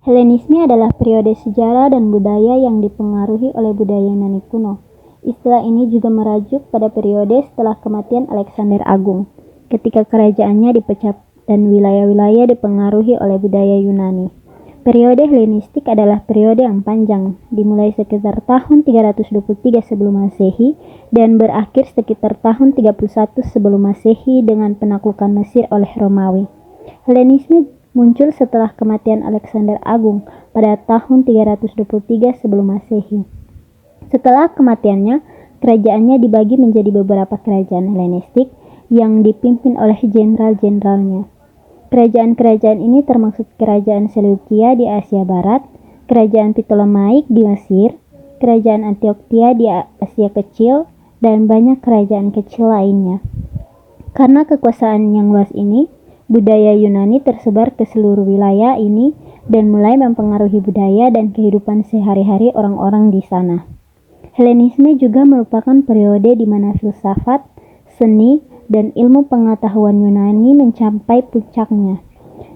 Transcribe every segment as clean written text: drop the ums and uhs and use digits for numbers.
Helenisme adalah periode sejarah dan budaya yang dipengaruhi oleh budaya Yunani kuno. Istilah ini juga merujuk pada periode setelah kematian Alexander Agung, ketika kerajaannya dipecah dan wilayah-wilayah dipengaruhi oleh budaya Yunani. Periode Helenistik adalah periode yang panjang, dimulai sekitar tahun 323 sebelum Masehi dan berakhir sekitar tahun 31 sebelum Masehi dengan penaklukan Mesir oleh Romawi. Helenisme muncul setelah kematian Alexander Agung pada tahun 323 sebelum Masehi. Setelah kematiannya, kerajaannya dibagi menjadi beberapa kerajaan Helenistik yang dipimpin oleh jenderal-jenderalnya. Kerajaan-kerajaan ini termasuk Kerajaan Seleukia di Asia Barat, Kerajaan Ptolemaik di Mesir, Kerajaan Antioquia di Asia Kecil, dan banyak kerajaan kecil lainnya. Karena kekuasaan yang luas ini, budaya Yunani tersebar ke seluruh wilayah ini dan mulai mempengaruhi budaya dan kehidupan sehari-hari orang-orang di sana. Helenisme juga merupakan periode di mana filsafat, seni, dan ilmu pengetahuan Yunani mencapai puncaknya.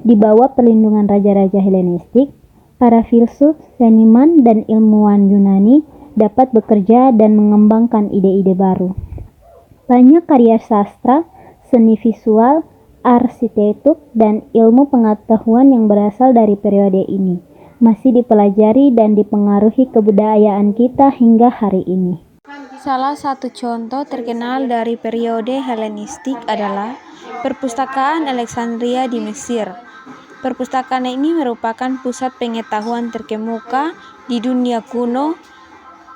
Di bawah perlindungan raja-raja Helenistik, para filsuf, seniman, dan ilmuwan Yunani dapat bekerja dan mengembangkan ide-ide baru. Banyak karya sastra, seni visual, arsitektur, dan ilmu pengetahuan yang berasal dari periode ini masih dipelajari dan dipengaruhi kebudayaan kita hingga hari ini. Salah satu contoh terkenal dari periode Helenistik adalah Perpustakaan Alexandria di Mesir. Perpustakaan ini merupakan pusat pengetahuan terkemuka di dunia kuno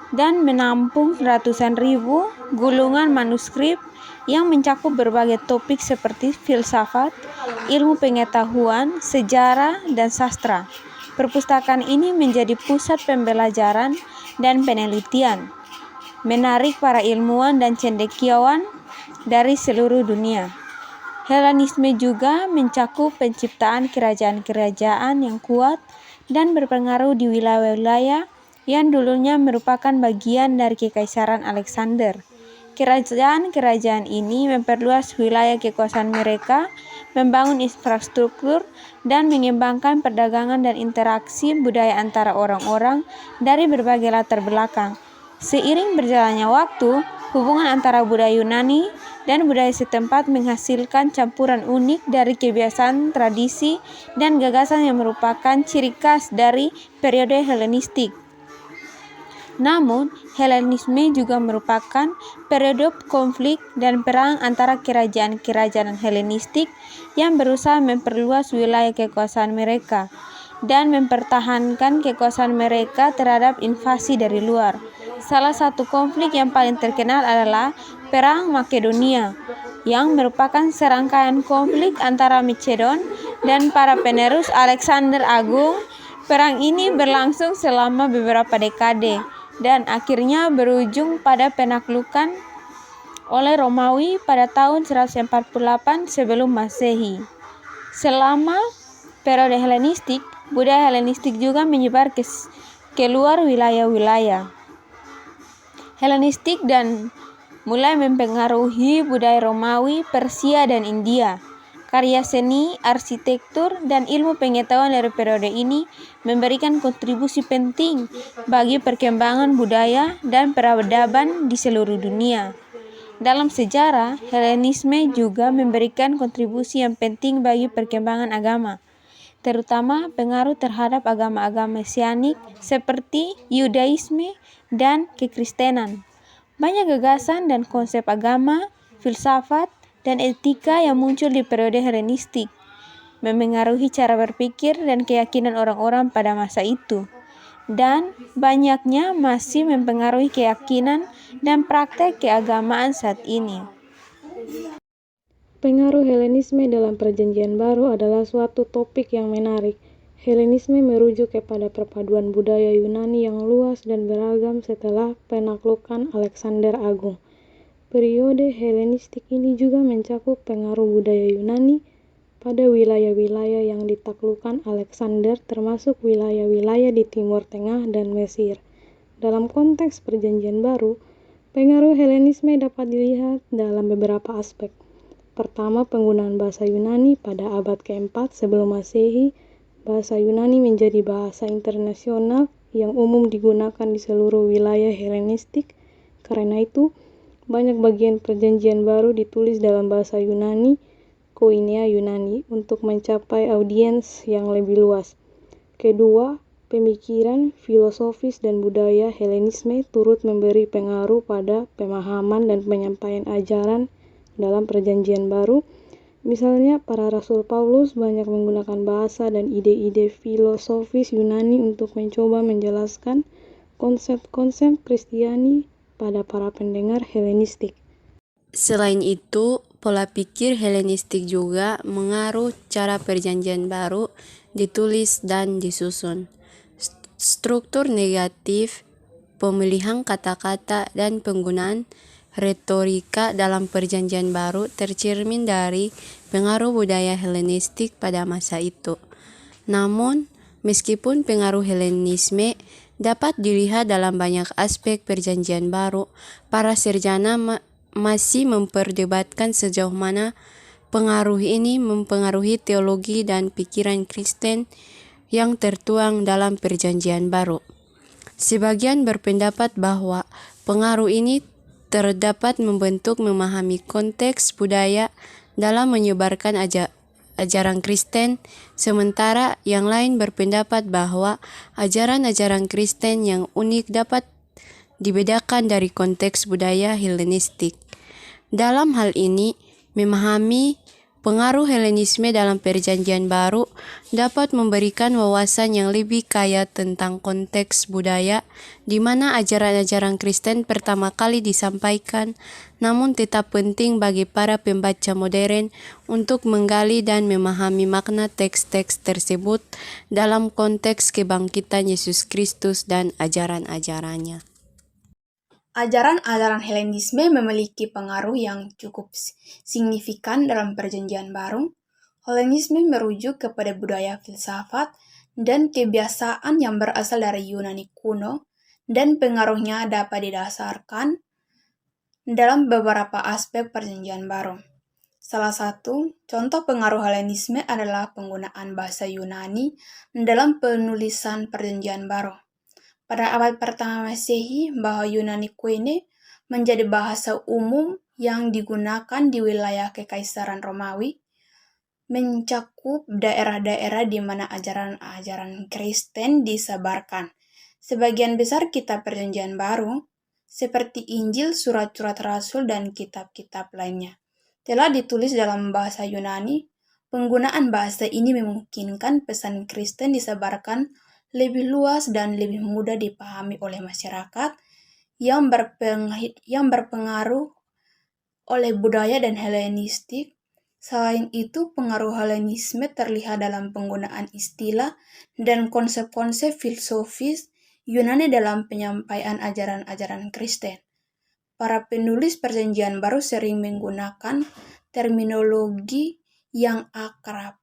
dan menampung ratusan ribu gulungan manuskrip yang mencakup berbagai topik seperti filsafat, ilmu pengetahuan, sejarah, dan sastra. Perpustakaan ini menjadi pusat pembelajaran dan penelitian, menarik para ilmuwan dan cendekiawan dari seluruh dunia. Helenisme juga mencakup penciptaan kerajaan-kerajaan yang kuat dan berpengaruh di wilayah-wilayah yang dulunya merupakan bagian dari Kekaisaran Alexander. Kerajaan-kerajaan ini memperluas wilayah kekuasaan mereka, membangun infrastruktur, dan mengembangkan perdagangan dan interaksi budaya antara orang-orang dari berbagai latar belakang. Seiring berjalannya waktu, hubungan antara budaya Yunani dan budaya setempat menghasilkan campuran unik dari kebiasaan, tradisi, dan gagasan yang merupakan ciri khas dari periode Helenistik. Namun, Helenisme juga merupakan periode konflik dan perang antara kerajaan-kerajaan Helenistik yang berusaha memperluas wilayah kekuasaan mereka dan mempertahankan kekuasaan mereka terhadap invasi dari luar. Salah satu konflik yang paling terkenal adalah Perang Makedonia, yang merupakan serangkaian konflik antara Macedon dan para penerus Alexander Agung. Perang ini berlangsung selama beberapa dekade dan akhirnya berujung pada penaklukan oleh Romawi pada tahun 148 sebelum Masehi. Selama periode Helenistik, budaya Helenistik juga menyebar ke luar wilayah-wilayah Helenistik dan mulai mempengaruhi budaya Romawi, Persia, dan India. Karya seni, arsitektur, dan ilmu pengetahuan dari periode ini memberikan kontribusi penting bagi perkembangan budaya dan peradaban di seluruh dunia. Dalam sejarah, Helenisme juga memberikan kontribusi yang penting bagi perkembangan agama, terutama pengaruh terhadap agama-agama Mesianik seperti Yudaisme dan Kekristenan. Banyak gagasan dan konsep agama, filsafat, dan etika yang muncul di periode Helenistik memengaruhi cara berpikir dan keyakinan orang-orang pada masa itu, dan banyaknya masih mempengaruhi keyakinan dan praktek keagamaan saat ini. Pengaruh Helenisme dalam Perjanjian Baru adalah suatu topik yang menarik. Helenisme merujuk kepada perpaduan budaya Yunani yang luas dan beragam setelah penaklukan Alexander Agung. Periode Helenistik ini juga mencakup pengaruh budaya Yunani pada wilayah-wilayah yang ditaklukkan Alexander, termasuk wilayah-wilayah di Timur Tengah dan Mesir. Dalam konteks Perjanjian Baru, pengaruh Helenisme dapat dilihat dalam beberapa aspek. Pertama, penggunaan bahasa Yunani pada abad keempat sebelum Masehi bahasa Yunani menjadi bahasa internasional yang umum digunakan di seluruh wilayah Helenistik. Karena itu, banyak bagian Perjanjian Baru ditulis dalam bahasa Yunani, Koinea Yunani, untuk mencapai audiens yang lebih luas. Kedua, pemikiran, filosofis, dan budaya Helenisme turut memberi pengaruh pada pemahaman dan penyampaian ajaran dalam Perjanjian Baru. Misalnya, para Rasul Paulus banyak menggunakan bahasa dan ide-ide filosofis Yunani untuk mencoba menjelaskan konsep-konsep Kristiani pada para pendengar Helenistik. Selain itu, pola pikir Helenistik juga mengaruh cara Perjanjian Baru ditulis dan disusun. Struktur negatif, pemilihan kata-kata, dan penggunaan retorika dalam Perjanjian Baru tercermin dari pengaruh budaya Helenistik pada masa itu. Namun, meskipun pengaruh Helenisme dapat dilihat dalam banyak aspek Perjanjian Baru, para sarjana masih memperdebatkan sejauh mana pengaruh ini mempengaruhi teologi dan pikiran Kristen yang tertuang dalam Perjanjian Baru. Sebagian berpendapat bahwa pengaruh ini terdapat membentuk memahami konteks budaya dalam menyebarkan ajaran Kristen, sementara yang lain berpendapat bahwa ajaran-ajaran Kristen yang unik dapat dibedakan dari konteks budaya Helenistik. Dalam hal ini, memahami pengaruh Helenisme dalam Perjanjian Baru dapat memberikan wawasan yang lebih kaya tentang konteks budaya di mana ajaran-ajaran Kristen pertama kali disampaikan, namun tetap penting bagi para pembaca modern untuk menggali dan memahami makna teks-teks tersebut dalam konteks kebangkitan Yesus Kristus dan ajaran-ajarannya. Ajaran-ajaran Helenisme memiliki pengaruh yang cukup signifikan dalam Perjanjian Baru. Helenisme merujuk kepada budaya filsafat dan kebiasaan yang berasal dari Yunani kuno, dan pengaruhnya dapat didasarkan dalam beberapa aspek Perjanjian Baru. Salah satu contoh pengaruh Helenisme adalah penggunaan bahasa Yunani dalam penulisan Perjanjian Baru. Pada abad pertama Masehi, bahasa Yunani Koine menjadi bahasa umum yang digunakan di wilayah Kekaisaran Romawi, mencakup daerah-daerah di mana ajaran-ajaran Kristen disebarkan. Sebagian besar kitab Perjanjian Baru, seperti Injil, surat-surat Rasul, dan kitab-kitab lainnya, telah ditulis dalam bahasa Yunani. Penggunaan bahasa ini memungkinkan pesan Kristen disebarkan lebih luas dan lebih mudah dipahami oleh masyarakat yang berpengaruh oleh budaya dan Helenistik. Selain itu, pengaruh Helenisme terlihat dalam penggunaan istilah dan konsep-konsep filosofis Yunani dalam penyampaian ajaran-ajaran Kristen. Para penulis Perjanjian Baru sering menggunakan terminologi yang akrab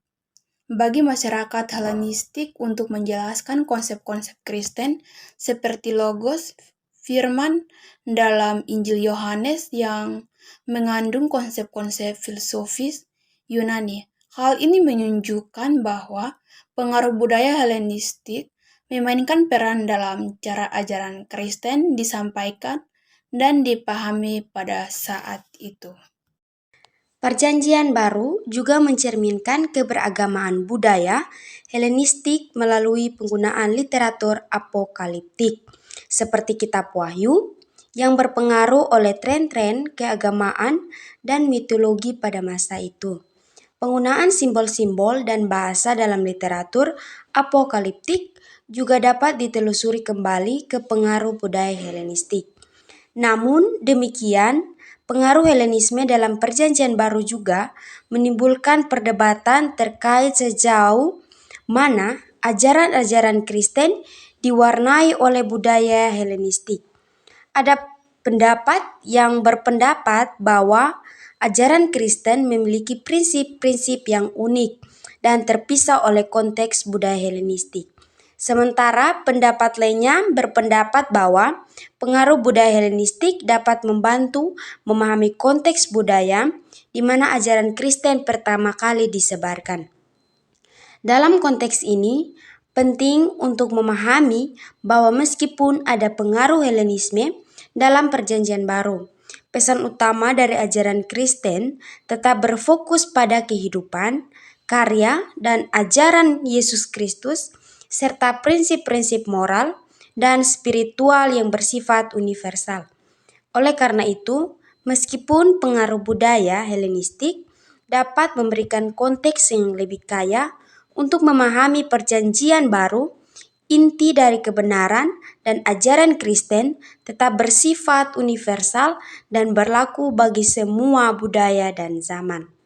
bagi masyarakat Helenistik untuk menjelaskan konsep-konsep Kristen seperti logos, firman dalam Injil Yohanes yang mengandung konsep-konsep filosofis Yunani. Hal ini menunjukkan bahwa pengaruh budaya Helenistik memainkan peran dalam cara ajaran Kristen disampaikan dan dipahami pada saat itu. Perjanjian Baru juga mencerminkan keberagamaan budaya Helenistik melalui penggunaan literatur apokaliptik, seperti Kitab Wahyu, yang berpengaruh oleh tren-tren keagamaan dan mitologi pada masa itu. Penggunaan simbol-simbol dan bahasa dalam literatur apokaliptik juga dapat ditelusuri kembali ke pengaruh budaya Helenistik. Namun demikian, pengaruh Helenisme dalam Perjanjian Baru juga menimbulkan perdebatan terkait sejauh mana ajaran-ajaran Kristen diwarnai oleh budaya Helenistik. Ada pendapat yang berpendapat bahwa ajaran Kristen memiliki prinsip-prinsip yang unik dan terpisah oleh konteks budaya Helenistik. Sementara pendapat lainnya berpendapat bahwa pengaruh budaya Helenistik dapat membantu memahami konteks budaya di mana ajaran Kristen pertama kali disebarkan. Dalam konteks ini, penting untuk memahami bahwa meskipun ada pengaruh Helenisme dalam Perjanjian Baru, pesan utama dari ajaran Kristen tetap berfokus pada kehidupan, karya, dan ajaran Yesus Kristus, serta prinsip-prinsip moral dan spiritual yang bersifat universal. Oleh karena itu, meskipun pengaruh budaya Helenistik dapat memberikan konteks yang lebih kaya untuk memahami Perjanjian Baru, inti dari kebenaran dan ajaran Kristen tetap bersifat universal dan berlaku bagi semua budaya dan zaman.